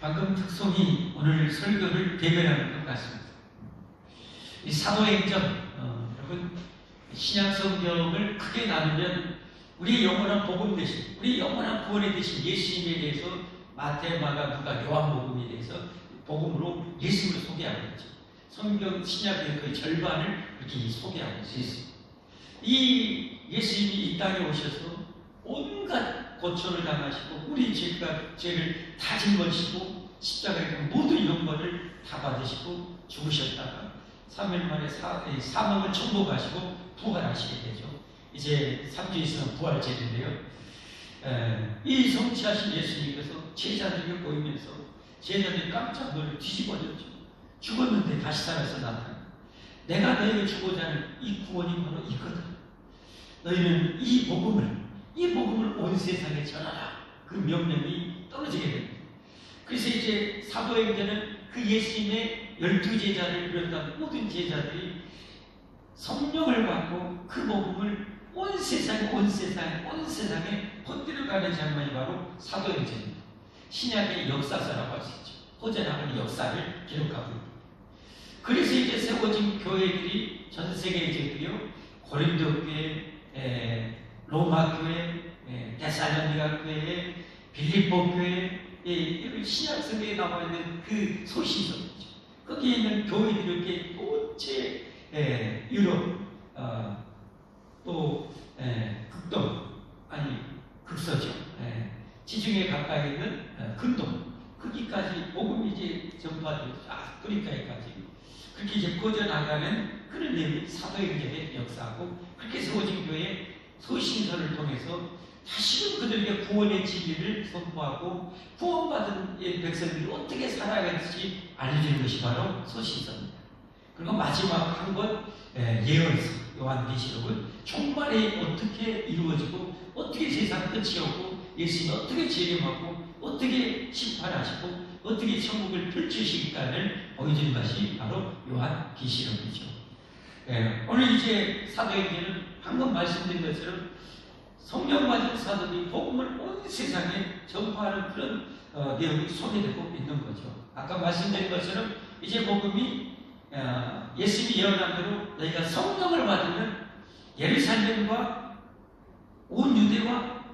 방금 특송이 오늘 설교를 대변하는 것 같습니다. 이 사도행전, 여러분 신약 성경을 크게 나누면 우리 영원한 복음 대신, 우리 영원한 구원의 대신 예수님에 대해서 마태, 마가, 누가, 요한복음에 대해서 복음으로 예수님을 소개하고 있죠. 성경 신약의 거의 절반을 이렇게 소개하고 있습니다. 이 예수님이 이 땅에 오셔서 온갖 고초를 당하시고 우리 죄를 다 짊어지시고 십자가에 모든 영광을 다 받으시고 죽으셨다가 3일 만에 사망을 정복하시고 부활하시게 되죠. 이제 3주 있으면 부활절인데요. 이 성취하신 예수님께서 제자들에게 보이면서 제자들이 깜짝 놀라 뒤집어졌죠. 죽었는데 다시 살아서 나타나. 내가 너에게 주고자 하는 이 구원이 바로 이거다. 너희는 이 복음을 온 세상에 전하라. 그 명령이 떨어지게 됩니다. 그래서 이제 사도행전은 그 예수님의 12제자를 비롯한 모든 제자들이 성령을 받고 그 복음을 온 세상에 퍼뜨려가는 장면이 바로 사도행전입니다. 신약의 역사서라고 할 수 있죠. 호전하는 역사를 기록하고 있습니다. 그래서 이제 세워진 교회들이 전 세계에 있고요. 고린도 교회, 로마 교회, 데살로니가 교회, 빌립보 교회, 이런 신약성경에 나와 있는 그 소신서이죠. 거기에 있는 교회들이 이렇게 도체 유럽, 또 극서죠. 지중해 가까이 있는 근동, 거기까지 복음이 이제 전파되고 아프리카에까지 그렇게 이제 퍼져나가는 그런 내용이 사도행전의 역사고, 그렇게 세워진 교회 소신서를 통해서 다시금 그들에게 구원의 진리를 선포하고 구원받은 백성들이 어떻게 살아가는지 알려주는 것이 바로 소신서입니다. 그리고 마지막 한 권 예언서 요한계시록은 종말이 어떻게 이루어지고 어떻게 세상 끝이 오고 예수님이 어떻게 재림하고 어떻게 심판하시고 어떻게 천국을 펼치실까를 보여주는 것이 바로 요한계시록이죠. 오늘 이제 사도행전은 방금 말씀드린 것처럼 성령 받은 사도들이 복음을 온 세상에 전파하는 그런 내용이 소개되고 있는 거죠. 아까 말씀드린 것처럼 이제 복음이 예수님이 예언한 대로 너희가 성령을 받으면 예루살렘과 온 유대와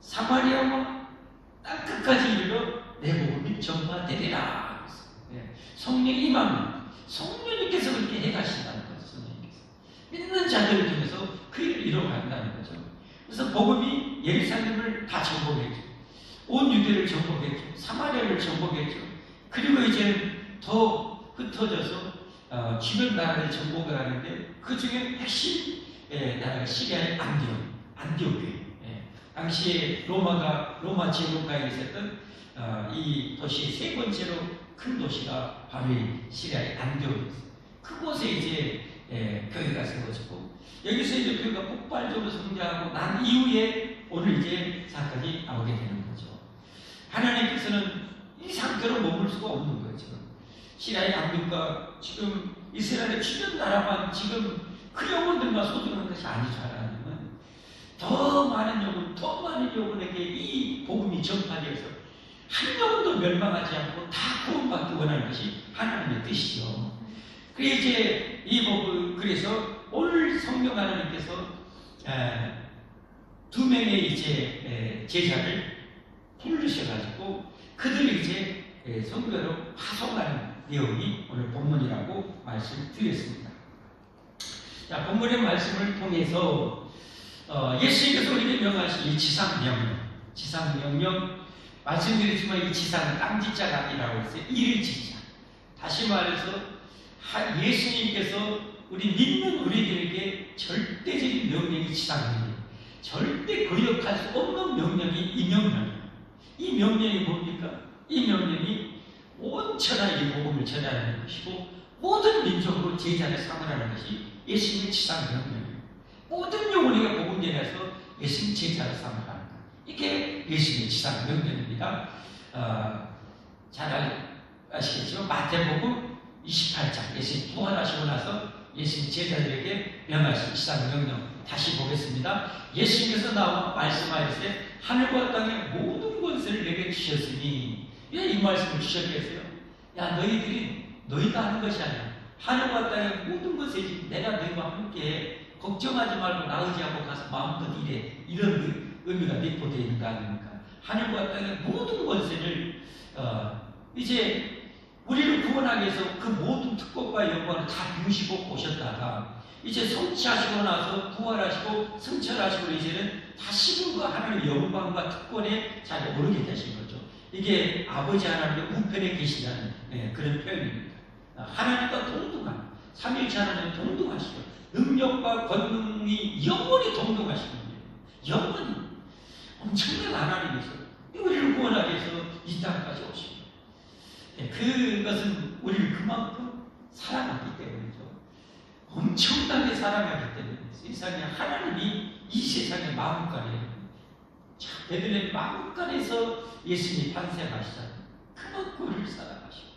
사마리아와 땅 끝까지 이르러 내 복음이 전파되리라. 성령이 임하면 성령님께서 그렇게 해가신다는 거죠. 성령님께서 믿는 자들 중에서 그 일을 이뤄간다는 거죠. 그래서 복음이 예루살렘을 다 정복했죠. 온 유대를 정복했죠. 사마리아를 정복했죠. 그리고 이제 더 흩어져서 주변 나라를 정복을 하는데 그 중에 핵심 나라가 시리아의 안디옥 교회. 당시에 로마 제국가에 있었던 이 도시의 세 번째로 큰 도시가 바로 시리아의 안디옥이었어요. 그곳에 이제 교회가 세워지고 여기서 이제 교회가 폭발적으로 성장하고 난 이후에 오늘 이제 사건이 나오게 되는 거죠. 하나님께서는 이 상태로 머물 수가 없는 거예요. 지금 시리아의 안디옥과 지금 이스라엘의 주변 나라만 지금 그 영혼들만 소중한 것이 아니죠. 하나님은 더 많은 영혼에게 이 복음이 전파되어서 한 영혼도 멸망하지 않고 다 구원받기 원하는 것이 하나님의 뜻이죠. 그래서 오늘 성령 하나님께서 두 명의 이제 제자를 부르셔가지고 그들을 이제 성교로 파송하는 내용이 오늘 본문이라고 말씀드렸습니다. 자, 본문의 말씀을 통해서 예수님께서 우리에게 명하신 이 지상명령 말씀드렸지만 이 지상은 땅지자가 아니라고 했어요. 일지자. 다시 말해서 예수님께서 우리 믿는 우리들에게 절대적인 명령이 지상명령, 절대 거역할 수 없는 명령이 이 명령이에요. 이 명령이 뭡니까? 이 명령이 온 천하에 복음을 전하는 것이고 모든 민족으로 제자를 삼으라는 것이 예수님의 지상명령이에요. 모든 영혼에게 복음 전해서 예수님 제자를 삼으라는 것. 이게 예수님의 지상명령입니다. 잘 아시겠지만 마태복음 28장 예수님 부활하시고 나서 예수님 제자들에게 명하신 지상명령 다시 보겠습니다. 예수님께서 나와 말씀하시되 하늘과 땅의 모든 권세를 내게 주셨으니 왜 이 말씀을 주셨겠어요? 야, 너희가 하는 것이 아니라 하늘과 땅의 모든 것에 내가 너희와 함께 걱정하지 말고 나 의지하고 가서 마음껏 일해. 이런 의미가 내포되어 있는 거 아닙니까? 하늘과 땅의 모든 권세를 이제 우리를 구원하기 위해서 그 모든 특권과 영광을 다 비우시고 오셨다가 이제 성취하시고 나서 부활하시고 성철하시고 이제는 다시금 그 하나님의 영광과 특권에 잘 오르게 되신 거죠. 이게 아버지 하나님의 우편에 계시다는 그런 표현입니다. 하나님과 동등한 삼위일체 하나님 동등하시고 능력과 권능이 영원히 동등하시는 거예요. 영원히 엄청난 하나님이셔. 우리를 구원하기 위해서 이 땅까지 오십니다. 그것은 우리를 그만큼 사랑하기 때문이죠. 엄청나게 사랑하기 때문에 세상에 하나님이 이 세상의 마음간에 베들레헴 마음간에서 예수님이 탄생하시잖아요. 그만큼 우리를 사랑하시고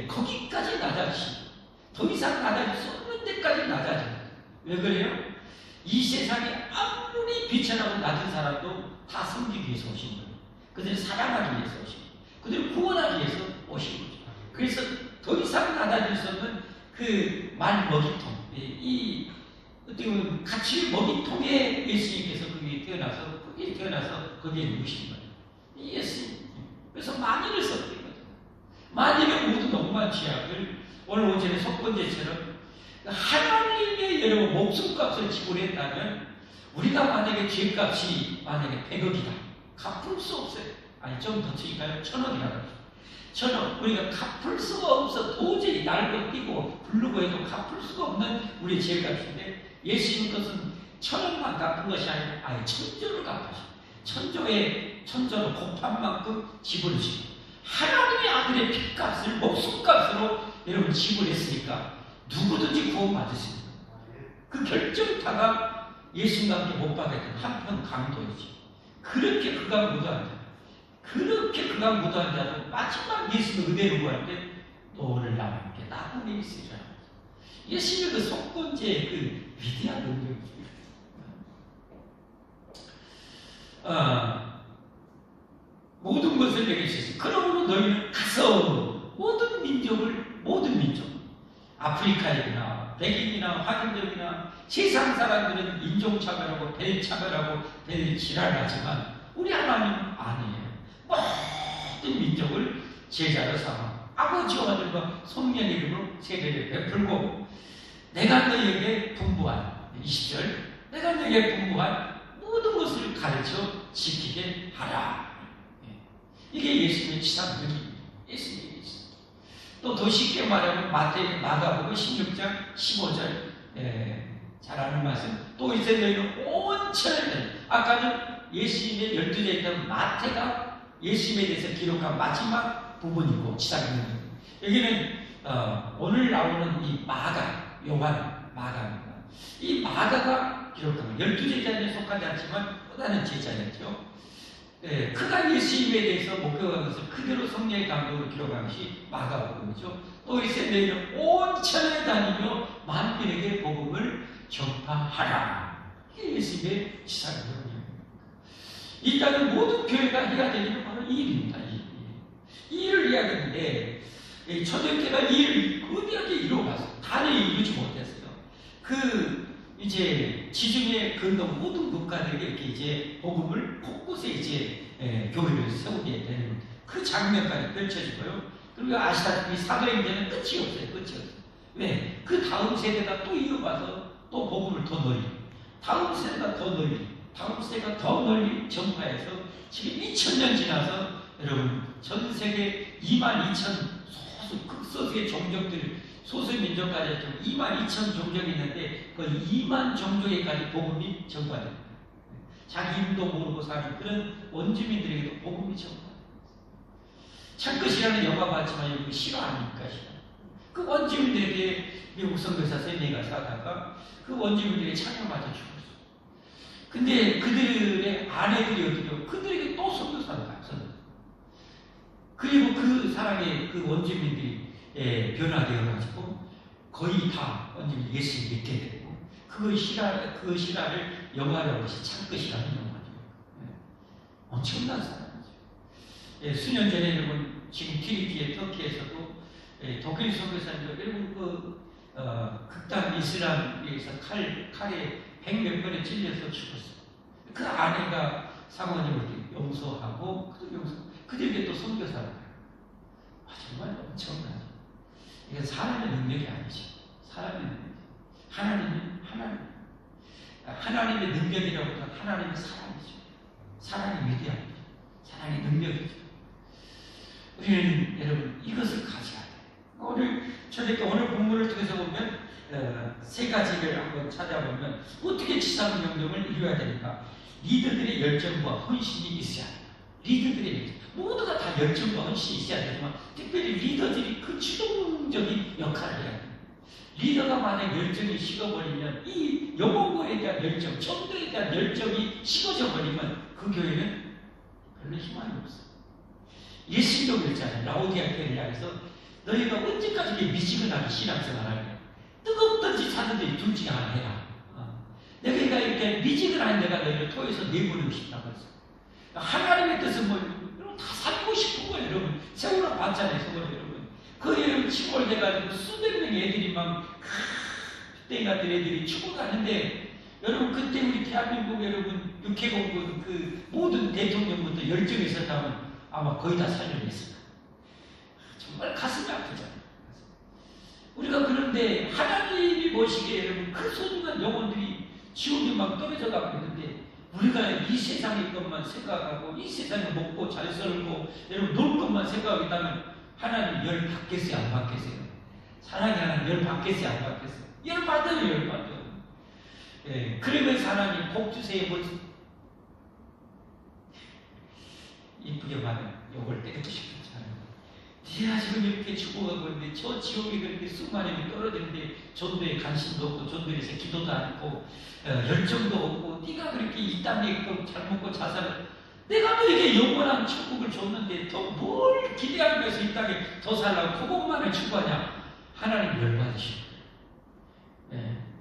거기까지 낮아지시고 더 이상 낮아질 수 없는 데까지 낮아져요. 왜 그래요? 이 세상에 아무리 비천하고 낮은 사람도 다 섬기기 위해서 오신 거예요. 그들을 사랑하기 위해서 오신 거예요. 그들을 구원하기 위해서 오신 거죠. 그래서 더 이상 낮아질 수 없는 그 말 먹이통, 이 어떻게 보면 가치 먹이통에 예수님께서 거기에 태어나서 거기에 누우신 거예요. 이 예수님. 그래서 만일을 섞인 거죠. 만일의 모든 억만 취약을 오늘 오전에 첫 번째처럼 하나님의 여러분 목숨값을 지불했다면 우리가 만약에 죄값이 만약에 100억이다. 갚을 수 없어요. 아니 좀 더 치니까요. 1000억이라고. 1000억. 우리가 갚을 수가 없어. 도저히 날고 뛰고 부르고 해도 갚을 수가 없는 우리의 죄값인데 예수님 것은 1000억만 갚은 것이 아니라 아예 1000조를 갚으시고 천조로 곱한 만큼 지불하시고 하나님의 아들의 피값을 목숨값으로 여러분 지불했으니까 누구든지 구원받으십니다. 그 결정타가 예수님과 함께 못 박았던 한편 강도이지. 그렇게 그가 무도한 자, 그렇게 그가 무도한 자도 마지막 예수님을 은혜로 구할 때 너를 나와 함께 나중에 있으리라. 예수님의 그 속건제의 그 위대한 능력이죠. 모든 것을 내게 주셨어요. 그러므로 너희는 가서 모든 민족, 아프리카인이나 백인이나 화인족이나 세상 사람들은 인종차별하고 벨차별하고 벨지랄하지만 우리 하나님은 아니에요. 모든 민족을 제자로 삼아 아버지와 아들과 성령의 이름으로 세례를 베풀고 내가 너희에게 분부한 20절 내가 너희에게 분부한 모든 것을 가르쳐 지키게 하라. 이게 예수님의 지상명입니다. 예수님의 지상. 또 더 쉽게 말하면 마가복음 16장 15절 잘 아는 말씀. 또 이제 너희는 온 천하를 아까는 예수님의 12제에 있던 마태가 예수님에 대해서 기록한 마지막 부분이고 지상명입니다. 여기는 오늘 나오는 이 마가입니다. 이 마가가 기록한 12제자에 속하지 않지만 또 다른 제자였죠. 그가 예수님에 대해서 목격한 것을 그대로 성령의 감동으로 기록한 것이 마가복음이죠. 또 이제 너희는 온 천하에 다니며 만민에게 복음을 전파하라. 이게 예수님의 지상명입니다. 이 땅의 모든 교회가 해야 될 일은 바로 이 일입니다. 이 일을 이야기하는데 초대교회가 이 일을 거대하게 이루어갔어요. 단히 이루지 못했어요. 이제 지중해 근동 모든 국가들에게 이렇게 이제 복음을 곳곳에 이제 교회를 세우게 되는 그 장면까지 펼쳐지고요. 그리고 아시다시피 사도행전은 끝이 없어요. 끝이 없어요. 왜? 그 다음 세대가 또 이어가서 또 복음을 더 널리, 다음 세대가 더 널리, 다음 세대가 더 널리 전파해서 지금 2000년 지나서 여러분 전 세계 22,000 극소수의 종족들 소수민족까지 했지만 22,000 종족이 있는데 그 2만 종족에까지 복음이 전파됩니다. 자기 이름도 모르고 사는 그런 원주민들에게도 복음이 전파됩니다. 창끝이라는 영화 봤지만 여러분 실화 아닙니까? 그 원주민들에게 미국 선교사 3명이 사다가 그 원주민들에게 창을 맞아 죽었어요. 근데 그들의 아내들이 어떻게 그들에게 또 선교사를 가요. 그리고 그 사람의 그 원주민들이 변화되어가지고 거의 다 원주민이 예수를 믿게 되고 그 실화를 영화로 한 것이 창끝이라는 영화죠. 엄청난 사람이죠. 수년 전에 여러분 지금 튀르키예 터키에서도 독일 선교사님도 여러분 극단 이슬람에서 칼에 100몇 번에 찔려서 죽었어요. 그 아내가 사모님을 용서하고 그들에게 또 선교사를 해요. 정말 엄청나죠. 이건 사람의 능력이 아니죠. 사람의 능력. 하나님의 능력이라고 하면 하나님의 사랑이죠. 사랑이 위대합니다. 사랑의 능력이죠. 우리는 여러분 이것을 가져야 돼요. 오늘 본문을 통해서 보면 세 가지를 한번 찾아보면 어떻게 지상명령을 이루어야 되니까 리더들의 열정과 헌신이 있어야 돼요. 리더들의 열정. 모두가 다 열정과 헌신이 있어야 되지만 특별히 리더들이 그 주동적인 역할을 해야 돼요. 리더가 만약 열정이 식어버리면 이 영혼과에 대한 열정, 전도에 대한 열정이 식어져 버리면 그 교회는 별로 희망이 없어요. 예수님도 그랬잖아요. 라오디아 교회를 향해서 너희가 언제까지 미지근하게 신앙생활하냐. 뜨겁든지 차든지 둘 중에 하나 해라. 내가 이렇게 미지근한 내가 너희를 토해서 내보내고 싶다고 했어요. 하나님의 뜻은 여러분 다 살고 싶은 거예요. 여러분 세월호 봤잖아요. 세월호 여러분. 그 여러분 침몰돼가지고 수백 명의 애들이 막 그때 같은 애들이 죽어가는데 여러분 그때 우리 대한민국 여러분 육해공군 그 모든 대통령부터 열정이 있었다면 아마 거의 다 살려냈습니다. 정말 가슴이 아프잖아요. 우리가 그런데 하나님이 보시기에 여러분 그 소중한 영혼들이 지옥에 막 떨어져 가고 있는데 우리가 이 세상의 것만 생각하고 이 세상에 먹고 잘 살고 여러분 놀 것만 생각하고 있다면 하나님 열 받겠어요? 안 받겠어요? 사랑이 하나님 열 받겠어요? 안 받겠어요? 열 받아요, 열 받아요. 그러면서 하나님 복 주세요. 이쁘게 말해 욕을 때리고 싶잖아요. 네가 지금 이렇게 죽어가고 있는데 저 지옥에 그렇게 수많은 명이 떨어지는데 전도에 관심도 없고 전도에서 기도도 않고 열정도 없고 네가 그렇게 이 땅에 있고 잘 먹고 자살을 내가 너에게 영원한 천국을 줬는데 더 뭘 기대하면서 이 땅에 더 살라고 그것만을 추구하냐. 하나님 열받으시고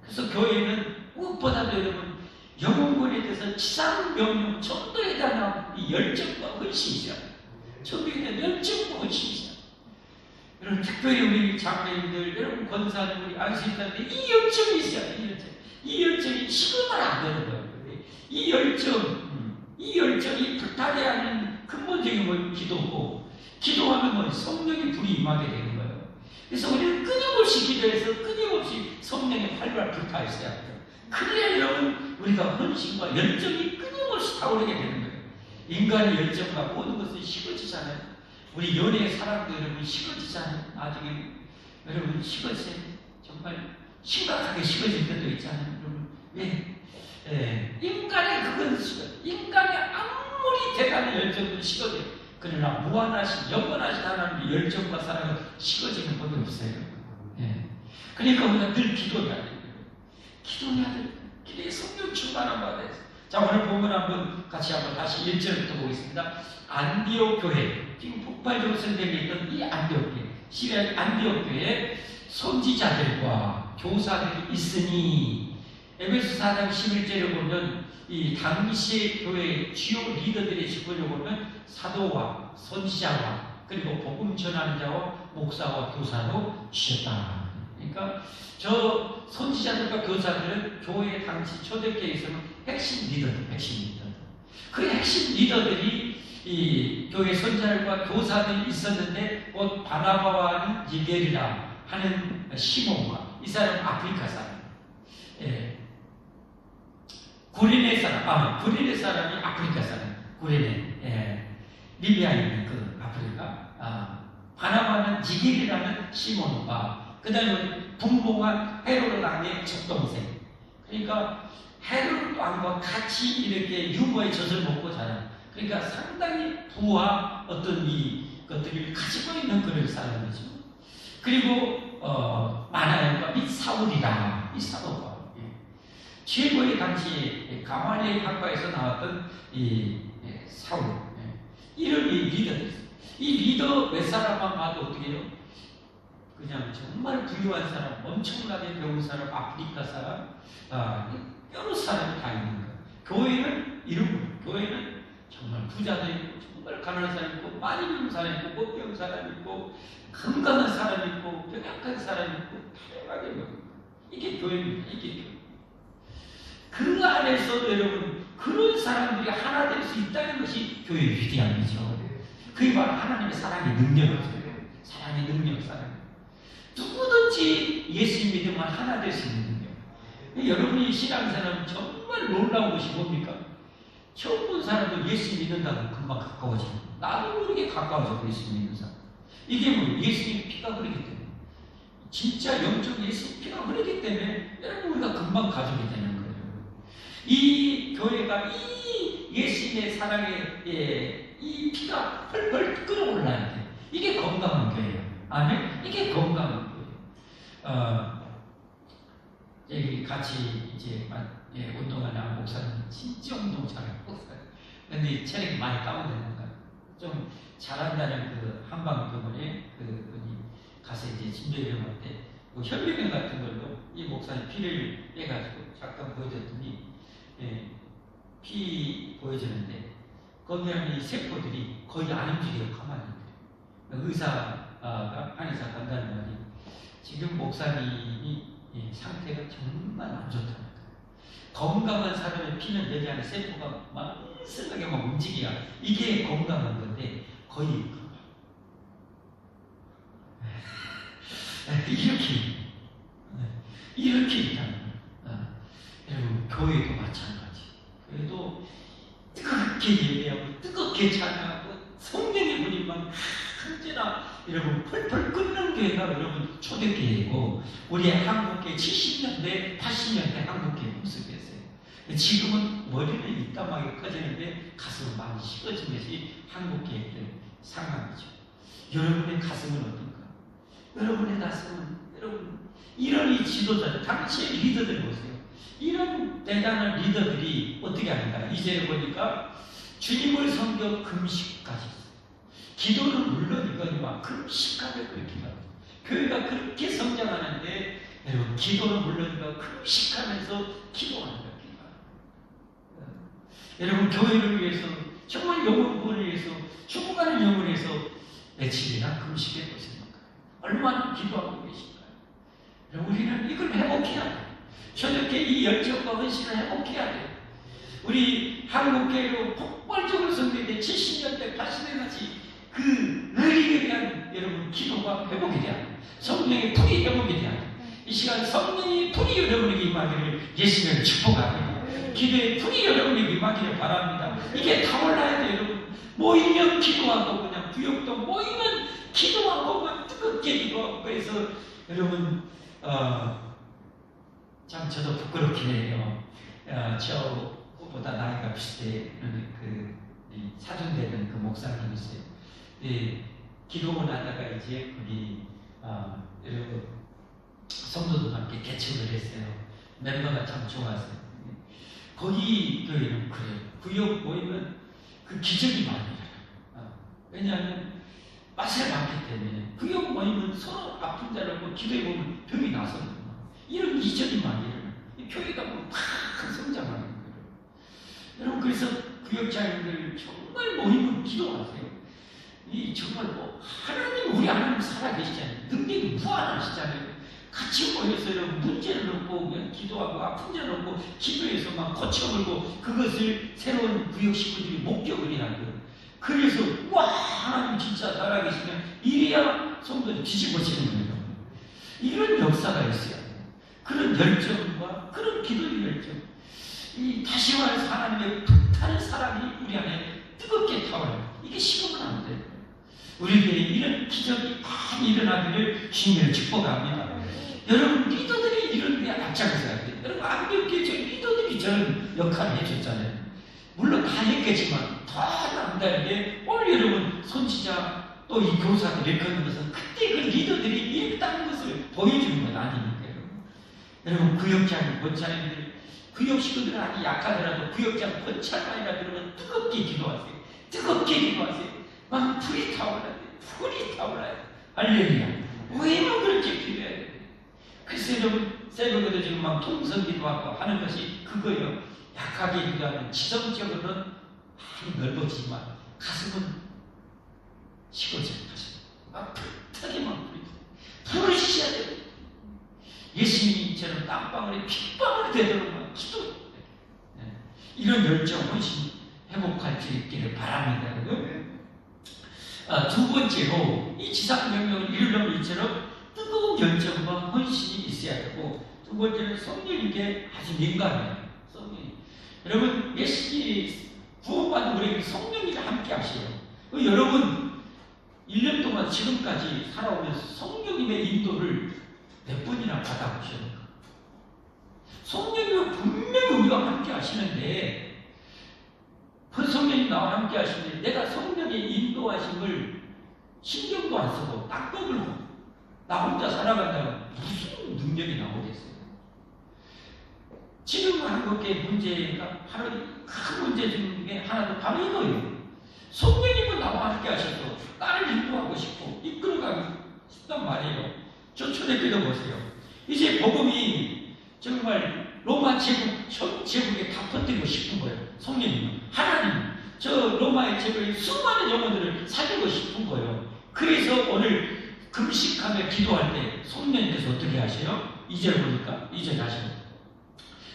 그래서 교회는 무엇보다도 여러분 영혼권에 대해서 지상명령 전도에 대한 이 열정과 헌신이죠. 전도에 대한 열정과 헌신이죠. 여러분 특별히 우리 장로님들 여러분 권사님 우리 안수인단데 이 열정이 있어야 돼요. 이 열정이 식으면 안 되는 거예요. 이 열정이 불타게 하는 근본적인 기도고 기도하면 성령의 불이 임하게 되는 거예요. 그래서 우리는 끊임없이 기도해서 끊임없이 성령의 활발 불타 있어야 돼요. 그래야 여러분 우리가 헌신과 열정이 끊임없이 타오르게 되는 거예요. 인간의 열정과 모든 것은 식어지잖아요. 우리 연애의 사랑도 여러분 식어지잖아요. 나중에 여러분 식어지세요. 정말 심각하게 식어질 때도 있잖아요. 여러분 왜? 인간의 그건 식어요. 인간의 아무리 대단한 열정도 식어져요. 그러나 무한하신 영원하신 하나님의 열정과 사랑은 식어지는 법이 없어요. 그러니까 우리가 늘 기도해야 돼요. 기도해야 돼요. 기도에 성령 충만한 받아야 돼요. 자 오늘 본문 한번 같이 한번 다시 1절부터 보겠습니다. 안디옥 교회 지금 폭발적으로 선생님이 있던 이 안디옥 교회 시리아 안디옥 교회에 선지자들과 교사들이 있으니 에베소 4장 11절에 보면 이 당시의 교회 주요 리더들의 직분을 보면 사도와 선지자와 그리고 복음 전하는 자와 목사와 교사로 주셨다. 그러니까 저 선지자들과 교사들은 교회 당시 초대교회에서는 핵심 리더들. 그 핵심 리더들이 이 교회 선지자들과 교사들이 있었는데 곧 바나바와 니게리라 하는 시몬과 이 사람 아프리카 사람. 구레네 사람이 아프리카 사람. 구레네. 리비아에 있는 그 아프리카. 바나바는 니게리라는 시몬과 그 다음에 분봉한 헤로드 왕의 젖동생. 그러니까 헤로드 왕과 같이 이렇게 유머의 젖을 먹고 자라. 그러니까 상당히 부와 어떤 이 것들을 가지고 있는 그런 사람이죠. 그리고 마나엘과 및 사울이다. 이 사도가 최고의 당시에 가말리엘 학과에서 나왔던 이 사울. 이런 이 리더들. 이 리더 몇 사람만 봐도 어떻게 해요? 그냥 정말 부유한 사람, 엄청나게 배운 사람, 아프리카 사람, 여러 사람이 다 있는 거예요. 교회는 이런 거예요. 교회는 정말 부자도 있고, 정말 가난한 사람 있고, 많이 배운 사람 있고, 못 배운 사람 있고, 건강한 사람 있고, 병약한 사람 있고, 다양하게 배웁니다. 이게 교회입니다. 이게 교회. 그 안에서 여러분, 그런 사람들이 하나 될 수 있다는 것이 교회의 위대함이죠. 그게 바로 하나님의 사랑의 능력이죠. 사랑의 능력, 사랑. 누구든지 예수 믿으면 하나 될 수 있는 능력. 여러분이 신앙생활은 정말 놀라운 것이 뭡니까? 처음 본 사람도 예수 믿는다고 금방 가까워져요. 나도 모르게 가까워져, 예수 믿는 사람. 이게 뭐 예수님의 피가 흐르기 때문에. 진짜 영적 예수 피가 흐르기 때문에 여러분 우리가 금방 가족이 되는 거예요. 이 교회가 이 예수님의 사랑에 이 피가 펄펄 끓어올라야 돼. 이게 건강한 교회예요. 아멘? 이게 건강한 교회. 여기 같이 이제 운동하는 목사님 진짜 운동 잘하는 목사님. 근데 체력이 많이 다운되는 거야. 좀 잘한다는 그 한방병원에 그분이 가서 이제 진료를 때 뭐 혈류병 같은 걸로 이 목사님 피를 빼가지고 잠깐 보여줬더니 피 보여주는데 거기 하면 이 세포들이 거의 안 움직여요. 가만히 있어요. 의사가 한의사 간다는 말이 지금 목사님이 상태가 정말 안 좋다는 거예요. 건강한 사람의 피는 여기 안에 세포가 막 쓸하게 막 움직여야 이게 건강한 건데 거의 이렇게 있다는 거예요. 여러분 교회도 마찬가지. 교회도 뜨겁게 예배하고 뜨겁게 찬양하고 성령의 불이 막 언제나 여러분 펄펄 끓는 교회가 여러분 초대교회이고 우리 한국교회 70년대 80년대 한국교회 모습이었어요. 지금은 머리는 이따하게 커지는데 가슴은 많이 식어진 것이 한국교회의 상황이죠. 여러분의 가슴은 어떤가? 여러분의 가슴은 여러분 이런 이 지도자들 당시의 리더들 보세요. 이런 대단한 리더들이 어떻게 하는가? 이제 보니까 주님을 섬겨 금식까지 기도는 물론 이거니와 금식까지 그렇게 합니다. 교회가 그렇게 성장하는데 여러분 기도는 물론이고 금식하면서 기도하는 거예요. 여러분 교회를 위해서 정말 영혼 구원을 위해서 죽어가는 영혼을 위해서 며칠이나 금식해 보십니까? 얼마나 기도하고 계신가요? 여러분 우리는 이걸 회복해야 돼요. 저녁에 이 열정과 헌신을 회복해야 돼요. 우리 한국교회로 폭발적으로 성장된 70년대 80년대 같이 그 의리에 대한 여러분 기도가 회복이 돼야 돼요. 성령의 불이 회복이 돼야 돼요. 이 시간 성령의 불이 여러분에게 임하기를 예수님을 축복합니다. 기도의 불이 여러분에게 임하기를 바랍니다. 이게 타올라야 돼요. 여러분 모이면 기도하고 그냥 구역도 모이면 기도하고 뜨겁게 기도하고 그래서 여러분 참 저도 부끄럽게 해요. 저보다 나이가 비슷해는 그 사준되는 그 목사님이 있어요. 기도를 하다가 이제 거기 여러분 성도들과 함께 개척을 했어요. 멤버가 참 좋았어요. 거기 교회는 그래요. 구역 모이면 그 기적이 많이 일어나요. 왜냐하면 맛을 봤기 때문에 구역 모이면 서로 아픈 자라고 기도해보면 병이 나서 이런 기적이 많이 일어나요. 교회가 막 성장하는 거예요. 여러분 그래서 구역장님들 정말 모이면 기도하세요. 이 정말 뭐 하나님 우리 하나님 살아계시잖아요. 능력이 무한하시잖아요. 같이 모여서 여러분 문제를 놓고 그냥 기도하고 아픈 자 놓고 기도해서 막 거쳐물고 그것을 새로운 구역 식구들이 목격을 하는 거예요. 그래서 와 하나님 진짜 살아계시면 이래야 성도들이 뒤집어지는 거예요. 이런 역사가 있어야 돼요. 그런 열정과 그런 기도의 열정 이 다시 말해서 하나님의 불타는 사랑이 우리 안에 뜨겁게 타올라요. 이게 식으면 안 돼요. 우리에게 이런 기적이 많이 일어나기를 주님을 축복합니다. 여러분 리더들이 이런 데 앞장서야 돼요. 여러분 안경계 저 리더들이 저런 역할을 해줬잖아요. 물론 다 했겠지만 더 남다른 게 오늘 여러분 선지자 또 이 교사들이 그런 것은 그때 그 리더들이 이랬다는 것을 보여주는 건 아니니까요. 여러분 구역장 권차님들 구역 식구들은 아주 약하더라도 구역장 권차만이라 그러면 뜨겁게 기도하세요. 뜨겁게 기도하세요. 막 불이 타올라야 돼요. 불이 타올라야 돼요. 할렐루야. 왜만 그렇게 기도해야 돼요? 그래서 여러분 새벽에도 지금 막 통성기도하고 하는 것이 그거예요. 약하게 기도하면 지성적으로는 많이 넓어지지만 가슴은 식어져요. 가슴 막 불타게 막 부르시셔야 돼요. 예수님처럼 땀방울이 핏방울이 되도록 막 기도해요. 이런 열정 훨씬 회복할 수 있기를 바랍니다. 두 번째로 이 지상명령을 이루려면 이처럼 뜨거운 열정과 헌신이 있어야 되고, 두 번째는 성령님께 아주 민감해요. 성령님. 여러분, 예수님이 구원받은 우리에게 성령님이 함께 하셔요. 여러분 1년 동안 지금까지 살아오면서 성령님의 인도를 몇 번이나 받아보셨는가? 성령님은 분명히 우리가 함께 하시는데, 그 성령이 나와 함께 하시는데 내가 성령의 인도하심을 신경도 안 쓰고 딱 떠들고 나 혼자 살아간다면 무슨 능력이 나오겠어요? 지금 하는 것에 문제가 바로 큰 문제 중에 하나도 바로 이거예요. 성령님은 나와 함께 하셔서 나를 인도하고 싶고 이끌어가고 싶단 말이에요. 저 초대교회 보세요. 이제 복음이 정말 로마 제국 전 제국에 다 퍼뜨리고 싶은 거예요. 성령님은 하나님 저 로마의 제국의 수많은 영혼들을 살리고 싶은 거예요. 그래서 오늘 금식하며 기도할 때 성령님께서 어떻게 하세요? 2절 보니까 2절 하시면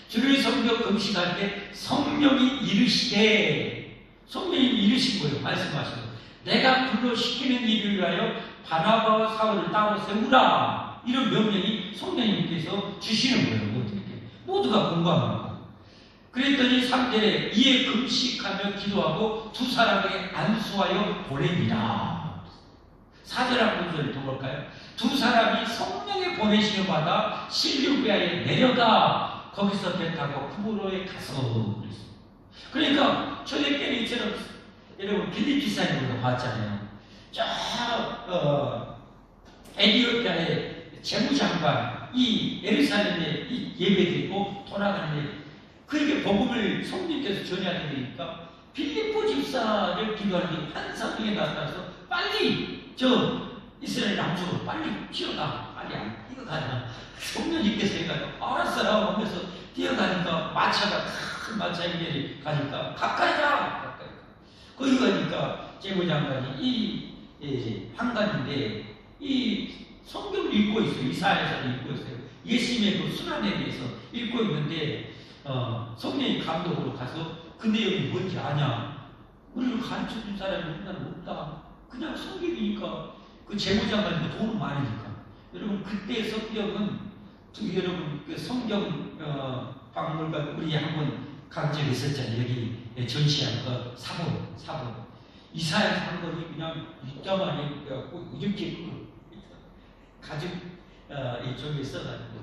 주를 섬겨 금식할 때 성령이 이르시되, 성령이 이르신 거예요. 말씀하시고 내가 불러 시키는 일을 위하여 바나바와 사울을 따로 세우라, 이런 명령이 성령님께서 주시는 거예요. 모두가 공감하고. 그랬더니 3절에 이에 금식하며 기도하고 두 사람에게 안수하여 보냅니다. 4절 한 문제를 더 볼까요? 두 사람이 성령의 보내심을 받아 실루베아에 내려가 거기서 배 타고 쿠브로에 가서 그랬어요. 그러니까 초대교회처럼 여러분 빌립비사에 우리가 봤잖아요. 저 에티오피아의 재무장관 이 예루살렘에 예배드리고 돌아가는데, 그에게 복음을 성령께서 전해야 되니까 빌립보 집사를 기도하는 게 환상에 나타나서 빨리 저 이스라엘 남쪽으로 빨리 튀어가, 빨리 이거 가자. 성령님께서 해가지고 알았어라고 하면서 뛰어가니까 마차가 큰 마차 연결이 가니까 가까이 가. 거기 가니까 재무장관이 한간인데 이 성경을 읽고 있어요. 이사야서를 읽고 있어요. 예수님의 그 순환에 대해서 읽고 있는데 성령이 감독으로 가서 그 내용이 뭔지 아냐? 우리를 가르쳐준 사람이 우리나라에 없다. 그냥 성경이니까 그 재무장관이 돈 많으니까. 여러분 그때 성경은 여러분 그 성경 박물관 우리 한번 간 적이 있었잖아요. 여기 전시한 거 사본 이사야 사본이 그냥 이따만해 갖고 이렇게 가죽 이쪽에 써가지고,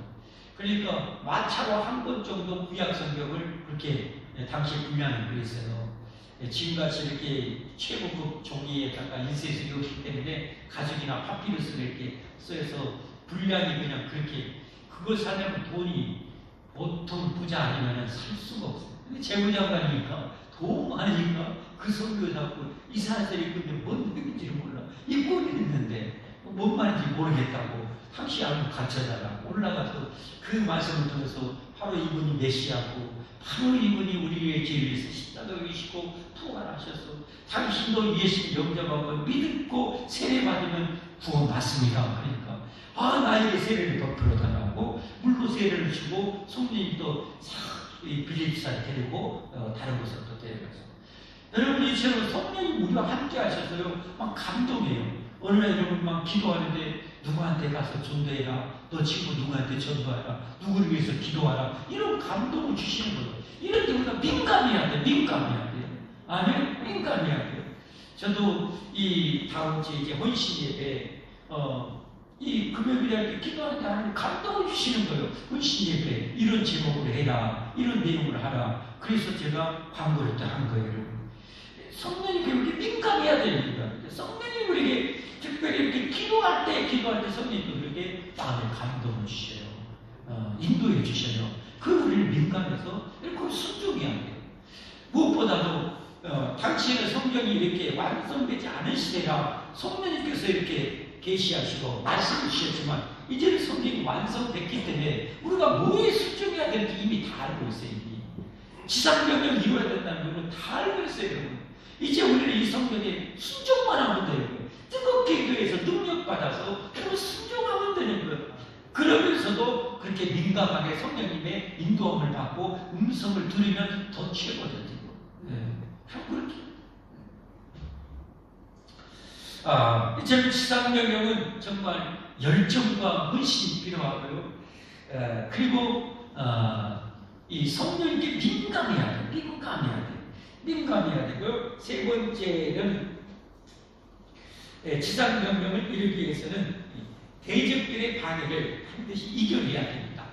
그러니까 마차로 한 권 정도 구약 성경을 그렇게 당시 분량이 그랬어요. 지금같이 이렇게 최고급 종이에다가 인쇄해서 이었기 때문에 가죽이나 파피루스를 이렇게 써서 분량이 그냥 그렇게, 그걸 사려면 돈이 보통 부자 아니면 살 수가 없어요. 근데 재무장관이니까 돈 많으니까 그 성경 잡고 이사야서를 읽는데 뭔 얘기인지 몰라. 읽고 있는데 뭔 말인지 모르겠다고 당시 알고 가르쳐달라고 올라가서 그 말씀을 통해서 바로 이분이 메시아고 바로 이분이 우리의 죄를 위해서 십자가에 지시고 부활하셔서 당신도 예수 영접하고 믿고 세례받으면 구원받습니다. 그러니까 나에게 세례를 베풀어 달라고 물로 세례를 주고 성령이 또 빌립사에 데리고 다른 곳으로 또 데려가서, 여러분 이처럼 성령이 우리와 함께 하셔서요 막 감동해요. 어느 날 여러분 막 기도하는데 누구한테 가서 전도해라, 너 친구 누구한테 전도하라, 누구를 위해서 기도하라, 이런 감동을 주시는 거예요. 이럴 때 우리가 민감해야 돼. 아멘. 민감해야 돼요. 저도 이 다음 주에 이제 헌신 예배 이 금요일에 이렇게 기도하는 데 하나님 감동을 주시는 거예요. 헌신 예배 이런 제목으로 해라, 이런 내용을 하라. 그래서 제가 광고를 또 한 거예요. 여러분 성령이 그렇게 민감해야 됩니다. 성령이 우리에게 특별히 이렇게 기도할 때 성령이 우리에게 마음에 감동을 주셔요. 인도해 주셔요. 그 우리를 민감해서 이렇게 순종해야 돼요. 무엇보다도 당시에는 성경이 이렇게 완성되지 않은 시대라 성령님께서 이렇게 계시하시고 말씀을 주셨지만 이제는 성경이 완성됐기 때문에 우리가 뭐에 순종해야 되는지 이미 다 알고 있어요. 이미 지상명령을 이루어야 된다는 걸 다 알고 있어요. 여러분. 이제 우리는 이 성경에 순종만 하면 되는 거예요. 뜨겁게 기도해서 능력받아서 그걸 순종하면 되는 거예요. 그러면서도 그렇게 민감하게 성령님의 인도함을 받고 음성을 들으면 더 최고거든요. 그렇게. 이제 지상명령은 정말 열정과 헌신이 필요하고요. 그리고 이 성령님께 민감해야 돼. 민감해야 되고요. 세 번째는 지상명령을 이루기 위해서는 대적들의 방해를 반드시 이겨내야 됩니다.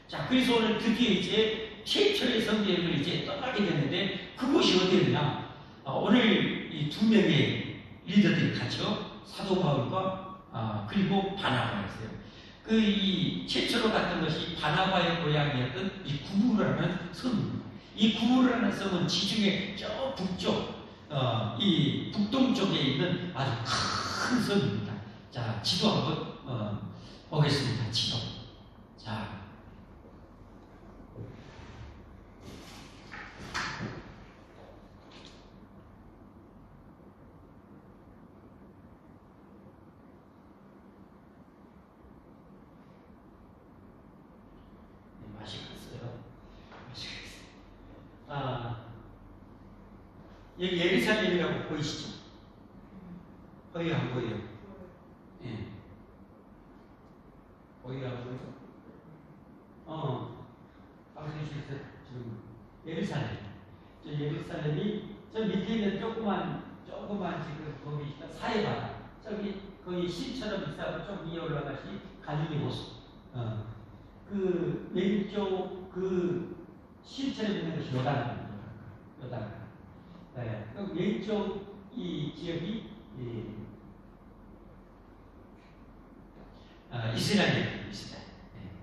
자, 그래서 오늘 드디어 이제 최초의 성경을 이제 떠나게 됐는데 그곳이 어디였나? 오늘 이 두 명의 리더들이 갔죠. 사도 바울과 그리고 바나바였어요. 그 이 최초로 갔던 것이 바나바의 고향이었던 이 구부라는 섬입니다. 이 구부라는 섬은 지중해 저 북쪽 이 북동쪽에 있는 아주 큰 섬입니다. 자, 지도 한번 보겠습니다. 지도. 자, 여기 예루살렘이라고 보이시죠? 거의 안 보여요. 예. 거의 안 보여요? 방송실에서 지금 예루살렘. 저 예루살렘이 저 밑에 있는 조그만 지금 거기 사해바다. 저기 거의 실처럼 있어서 좀 위에 올라가시 갈릴리 호수. 그 왼쪽 그 실처럼 있는 것이 요단. 네, 그 왼쪽 이 지역이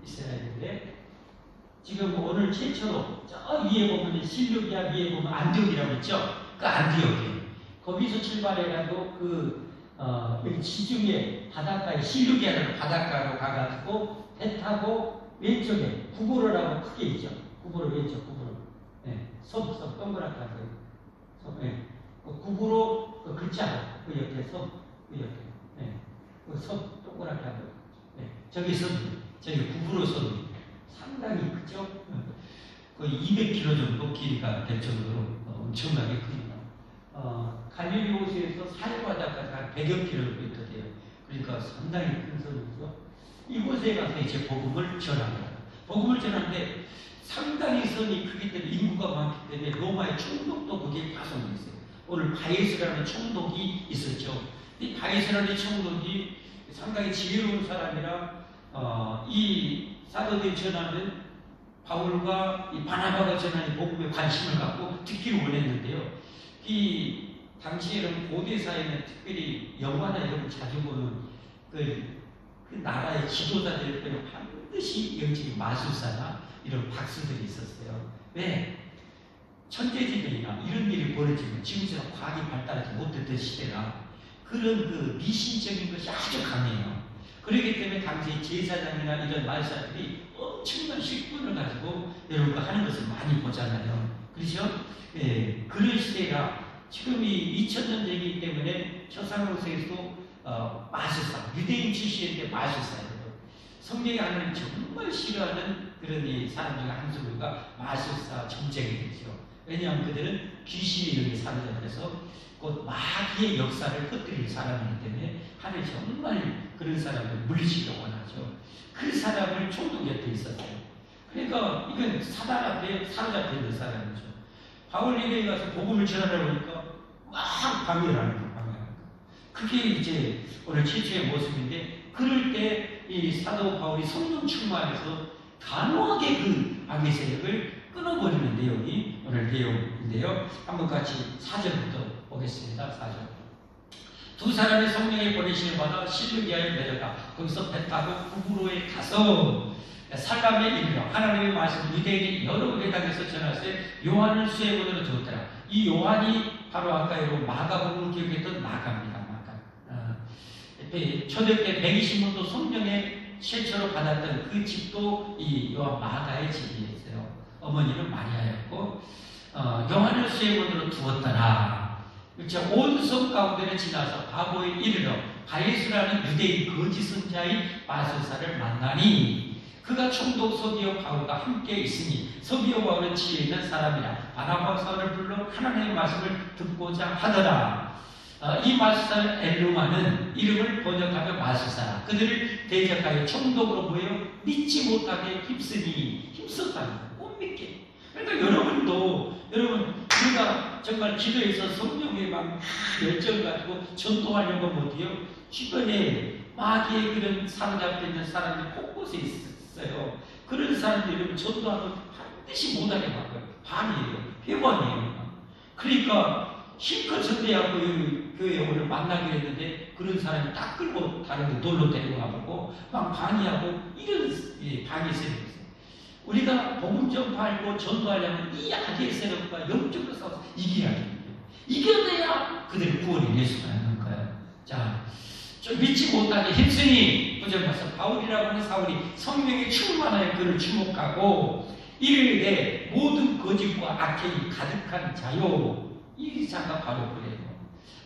이스라엘인데 지금 오늘 최초로 저 위에 보면 실루기아 위에 보면 안디옥이라고 있죠. 그 안디옥이에요. 거기서 출발해가지고 여기 지중해 바닷가에 실루기아라는 바닷가로 가가지고 배 타고 왼쪽에 구부로라고 크게 있죠. 구부로 왼쪽 구부로. 네, 섬 동그랗게 하고. 네. 구부로 글자 그 옆에 섬, 그 옆에 그 섬 동그랗게 하고 저기 섬, 저기 구부로 섬 상당히 크죠. 거의 200km 정도 길이가 될 정도로 엄청나게 큽니다. 갈릴리 호수에서 사해바다까지 한 100여 킬로미터 돼요. 그러니까 상당히 큰 섬이죠. 이곳에 가서 이제 복음을 전합니다. 복음을 전하는데 상당히 선이 크기 때문에 인구가 많기 때문에 로마의 총독도 거기에 파송이 있어요. 오늘 바예스라는 총독이 있었죠. 이 바예스라는 총독이 상당히 지혜로운 사람이라 이 사도들이 전하는 바울과 이 바나바가 전하는 복음에 관심을 갖고 듣기를 원했는데요. 이 당시에는 고대 사회는 특별히 영화나 이런 걸 자주 보는 그 나라의 지도자들 때문에 반드시 영적인 마술사나 이런 박수들이 있었어요. 왜? 천재지변이나 이런 일이 벌어지면 지금처럼 과학이 발달하지 못했던 시대라 그런 그 미신적인 것이 아주 강해요. 그렇기 때문에 당시 제사장이나 이런 마술사들이 엄청난 식분을 가지고 여러분과 하는 것을 많이 보잖아요. 그렇죠? 예, 그런 시대라 지금이 2000년대이기 때문에 초상화에서도 마술사, 유대인 출신인데 마술사예요. 성경이 하나님 정말 싫어하는 그런 이 사람 중에 한 수가 마술사, 점쟁이 되죠. 왜냐하면 그들은 귀신이 여기 사로잡혀서 곧 마귀의 역사를 흩뜨릴 사람이기 때문에 하나님 정말 그런 사람을 물리치기를 원하죠. 그 사람을 총독 옆에 있었어요. 그러니까 이건 사단 앞에 사로잡혀 있는 사람이죠. 바울에게 가서 복음을 전하려고 하니까 막 방해를 하는 거예요. 그게 이제 오늘 최초의 모습인데 그럴 때 이 사도 바울이 성령 충만해서 단호하게 그 악의 세력을 끊어버리는 내용이 오늘 내용인데요. 한번 같이 4절부터 보겠습니다. 4절. 두 사람의 성령의 보내심을 받아 실루기아에 내려가 거기서 배 타고 구부로에 가서 살람에 이르러 하나님의 말씀 유대인이 여러 회당에서 전하세 요한을 수혜문으로 두었더라. 이 요한이 바로 아까 여러분 마가복음을 기록했던 마가입니다. 초대때 120문도 성령의 최초로 받았던 그 집도 이 요한 마가의 집이었어요. 어머니는 마리아였고 요한을 수혜문으로 두었더라. 그렇죠? 온 섬 가운데를 지나서 바보에 이르러 바예수라는 유대인 거짓 선자의 마술사를 만나니 그가 총독 서기오 바울과 함께 있으니 서기오 바울은 지혜 있는 사람이라 바나바와 사울을 불러 하나님의 말씀을 듣고자 하더라. 이 마술사는 엘루마는 이름을 번역하며 마술사라. 그들을 대적하여 총독으로 모여 믿지 못하게 힘썼다는 못 믿게. 그러니까 여러분 우리가 정말 기도해서 성령의 막 열정 가지고 전도하려고 못해요. 주변에 마귀의 그런 사로잡혀 있는 사람들이 곳곳에 있어요. 그런 사람들이 여러분 전도하면 반드시 못하게 바꿔요. 반이에요. 회원이에요. 그러니까 실컷 전대하고 교회에 오늘 만나게 했는데 그런 사람이 딱 끌고 다른 데 놀러 데려가고 막 방해하고 이런 방해 세력이 있어요. 우리가 복음 전파하고 전도하려면 이 악의 세력과 영적으로 싸워서 이겨야 됩니다. 이겨내야 그들의 구원을 낼 수가 있는 거예요. 자, 좀 믿지 못하게 힘쓰니 구절 가서 바울이라고 하는 사울이 성령에 충만하여 그를 주목하고 이르되 모든 거짓과 악행이 가득한 자요. 이 자가 바로 그래요.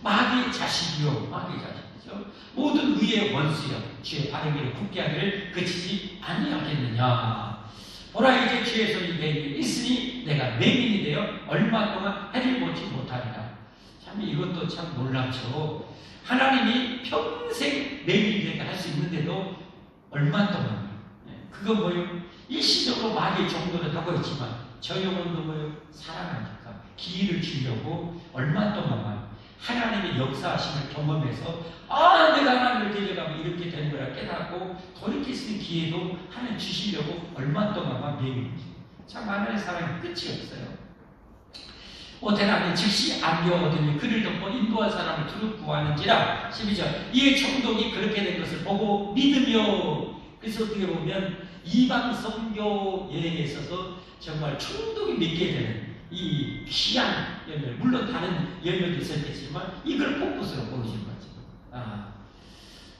마귀의 자식이요. 마귀의 자식이죠. 모든 의의 원수요. 주의 바르기를 굳게 하기를 그치지 아니하겠느냐. 보라 이제 주의 손이 내 위에 있으니 내가 맹인이 되어 얼마 동안 해를 보지 못하리라. 참 이것도 참 놀랍죠. 하나님이 평생 맹인이 되게 할 수 있는데도 얼마 동안 그거 뭐요? 일시적으로 마귀의 정도를 하고 있지만 저 영혼도 뭐요? 사랑하니까 기회를 주려고 얼마 동안만 하나님의 역사하심을 경험해서 내가 하나님을 데려가면 이렇게 되는 거라 깨닫고 돌이킬 수 있는 기회도 하나님 주시려고 얼마 동안만 매일지. 참 하나님의 사랑이 끝이 없어요. 오테나는 즉시 안겨 얻으니 그를 덮고 인도한 사람을 두루 구하는지라. 12절 이에 총독이 그렇게 된 것을 보고 믿으며. 그래서 어떻게 보면 이방 선교 여행에 있어서 정말 총독이 믿게 되는 이 귀한 열매, 물론 다른 열매도 있었겠지만 이걸 포커스로 보여준 거죠.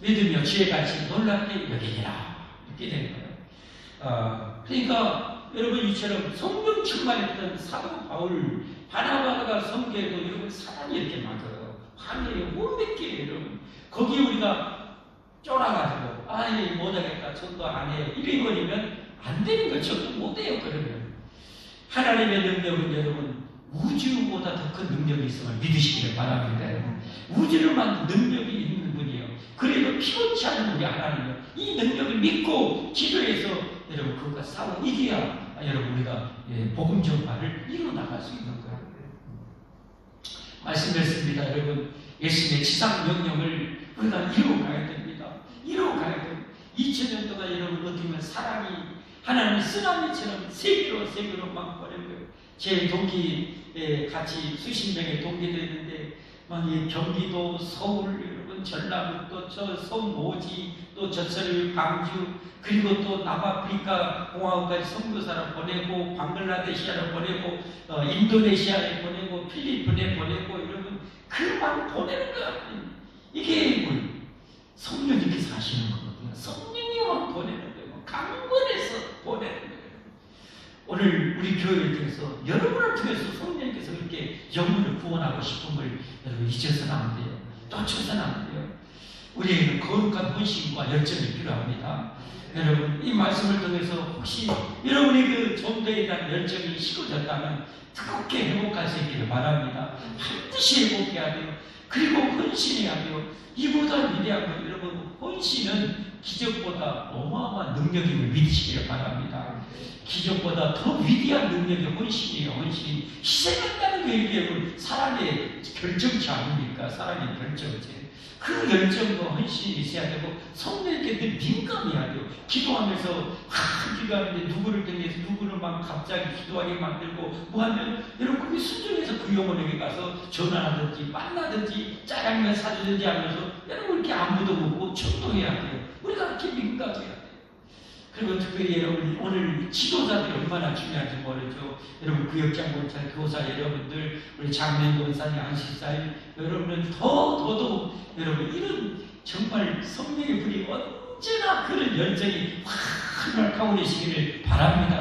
믿으며 지혜같이 놀랍게 여기니라. 이렇게 된 거예요. 그러니까 여러분 이처럼 성령 충만했던 사도 바울, 바나바가 성계에도 여러분 사람이 이렇게 많아요. 방해요, 못 믿게 여러분. 거기 우리가 쫄아가지고 못하겠다, 전도 안 해. 이래버리면 안 되는 거죠. 못해요, 그러면. 하나님의 능력은 여러분 우주보다 더 큰 능력이 있음을 믿으시기를 바랍니다. 우주를 만든 능력이 있는 분이에요. 그래도 피곤치 않은 우리 하나님은 이 능력을 믿고 기도해서 여러분 그것과 싸워 이겨야 여러분 우리가 복음 전파를 이뤄나갈 수 있는 거예요. 말씀드렸습니다. 여러분 예수님의 지상 명령을 우리가 이루어가야 됩니다. 이루어가야 돼요. 2000년 동안 여러분 어떻게 보면 사랑이 하나님의 쓰나미처럼 세계로 막 보내고요. 제 동기에 같이 수십 명의 동기도 있는데 막 경기도, 서울, 여러분 전라북도, 저 서모지, 또 저철 광주, 그리고 또 남아프리카 공화국까지 선교사를 보내고 방글라데시아를 보내고 인도네시아에 보내고 필리핀에 보내고 여러분 그만 보내는 거야. 이게 성령이 이렇게 사시는 거거든요. 성령님만 보내는 거예요. 강권해서 보내는 거예요. 오늘 우리 교회를 통해서 여러분을 통해서 성령님께서 그렇게 영혼을 구원하고 싶음을 여러분 잊어서는 안 돼요. 놓쳐서는 안 돼요. 우리에게는 거룩한 헌신과 열정이 필요합니다. 여러분 이 말씀을 통해서 혹시 여러분의 그 전도에 대한 열정이 식어졌다면 뜨겁게 회복할 수 있기를 바랍니다. 반드시 회복해야 돼요. 그리고 헌신해야 돼요. 이보다 위대한 건 여러분 헌신은 기적보다 어마어마한 능력임을 믿으시기를 바랍니다. 기적보다 더 위대한 능력이 헌신이에요. 헌신이 희생한다는 그 얘기는 사람의 결정체 아닙니까? 사람의 결정체. 그 열정과 헌신이 있어야 되고 성령님께 늘 민감해야 돼요. 기도하면서 기도하는데 누구를 등에서 누구를 막 갑자기 기도하게 만들고 뭐하면 여러분 그게 순종해서 그 영혼에게 가서 전화하든지 만나든지 짜장면 사주든지 하면서 여러분 이렇게 안무도 묻고 충동해야 돼요. 우리가 이렇게 민감해야 돼요. 그리고 특별히 여러분 오늘 지도자들이 얼마나 중요한지 모르죠. 여러분 구역장 본찰 교사 여러분들 우리 장면 권사님 안식사님 여러분은 더더욱 여러분 이런 정말 성령의 불이 언제나 그런 열정이 확 타오르시기를 바랍니다.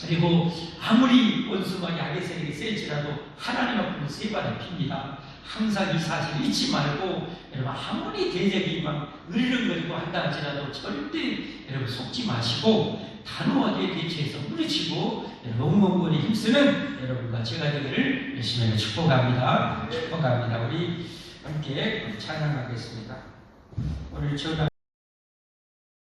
그리고 아무리 원수가 약의 세력이 세지라도 하나님 앞에는 세 발을 핍니다. 항상 이 사실을 잊지 말고 여러분 아무리 대적이 막 으르렁거리고 한다 할지라도 절대 여러분 속지 마시고 단호하게 대처해서 물리치고 엉엉거리 힘쓰는 여러분과 제가 되기를 열심히 축복합니다. 축복합니다. 우리 함께 찬양하겠습니다. 오늘 전화